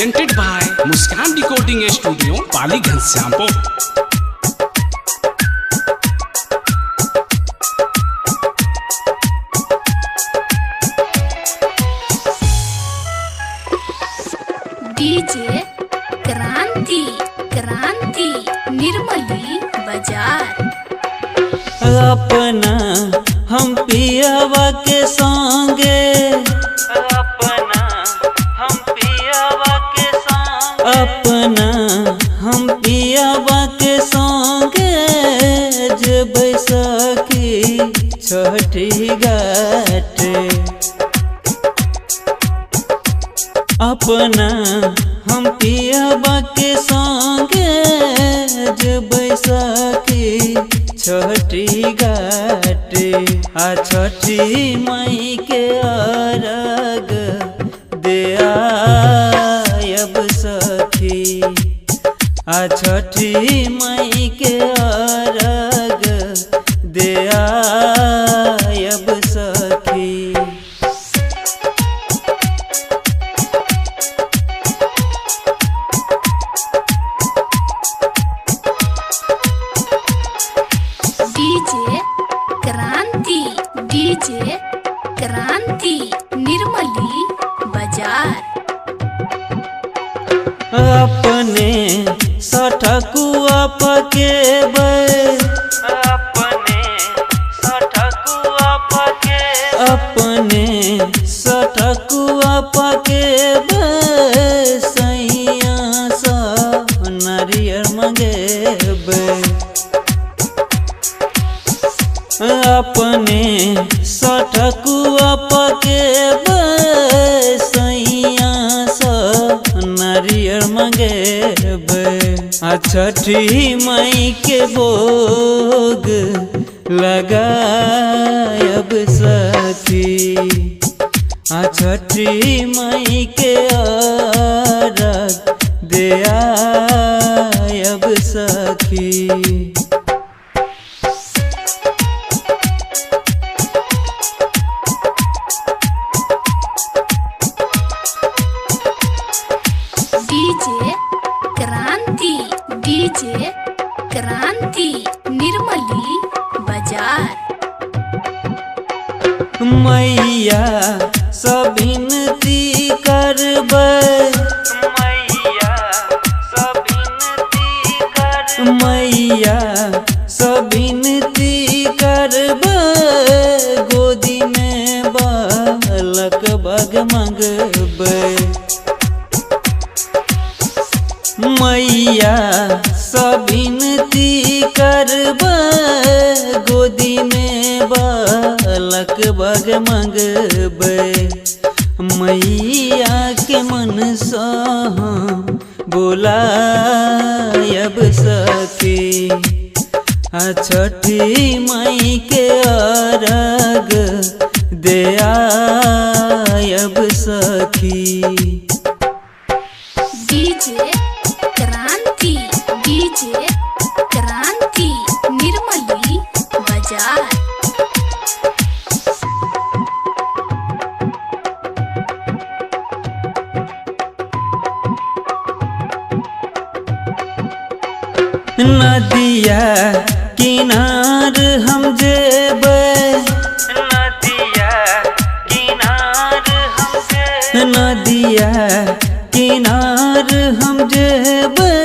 presented by Muskan Recording Studio, Pali Ghansyampur. DJ क्रांति क्रांति निर्मली बाजार। अपना हम पियावा के संगे, अपना हम पियावा के संगे, अपना हम पियावा के संगे जब सखी छठी घाटे। अपना हम पियावा के संगे जब सखी छठी घाटे। आ छठी मई के अरग दे आयब सखी। आ छठी मई के अरग दे आयब सखी। डीजे क्रांति निर्मली बाजार। अपने सठकुआ पकेबे, अपने सठकुआ पके, अपने सठकुआ पकेबे सैया सा नारियर मंगेबे। अपने सठकुआ पकेबे सैया सा नारियर मंगेबे। आ छठी मई के भोग लगायब सखी। आ छठी मई के अरग दे आयब सखी। डीजे क्रांति निर्मली बाजार। मैया सबिनती करबै, मैया सबिनती करबै, मैया सबिनती करबै गोदी में बालक बग मंगबै। मैया सबिनती करबै गोदी में बालक बग मंगबै। मैया के मन सा बुलायब सखी। आ छठी मई के अरग दे आयब सखी। डीजे क्रांति निर्मली बाजार। नदिया किनार हम जेबै, नदिया किनार हम जेबै, नदिया किनार हम जेबै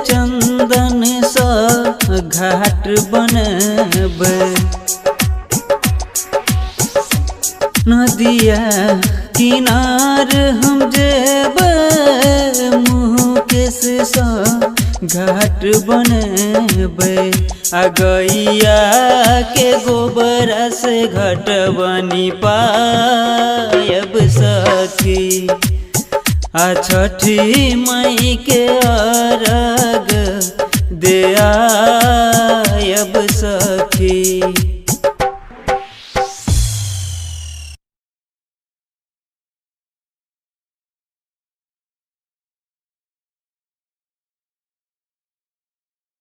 चंदन सा घाट बनबै। नदिया किनार हम जेबै मुकेश सा घाट बनबै। आ गैया के गोबर से घाट बनी पायब सखी। आ छठी मई के अरग